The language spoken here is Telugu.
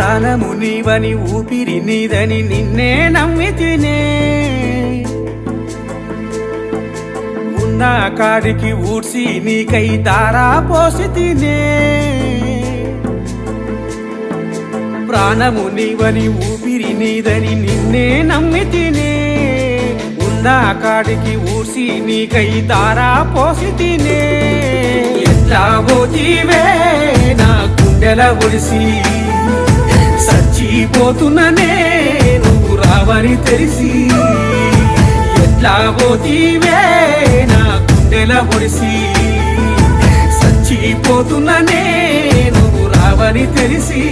ప్రాణము నీవని ఊపిరి నీదని నిన్నే నమ్మితినే ఉన్న కాడికి ఊడ్చి నీకై దారా పోసితినే ప్రాణము నీవని ఊపిరి నీదని నిన్నే నమ్మితినే ఉన్న కాడికి ఊడ్చి నీకై దారా పోసితినే ఎట్లా పోతీవే నా గుండెల ఒడిసి చచ్చిపోతున్ననే నువ్వు రావని తెలిసి ఎట్లా పోతీవే నా గుండెల ఒడిసి చచ్చిపోతున్ననే నువ్వు రావని తెలిసి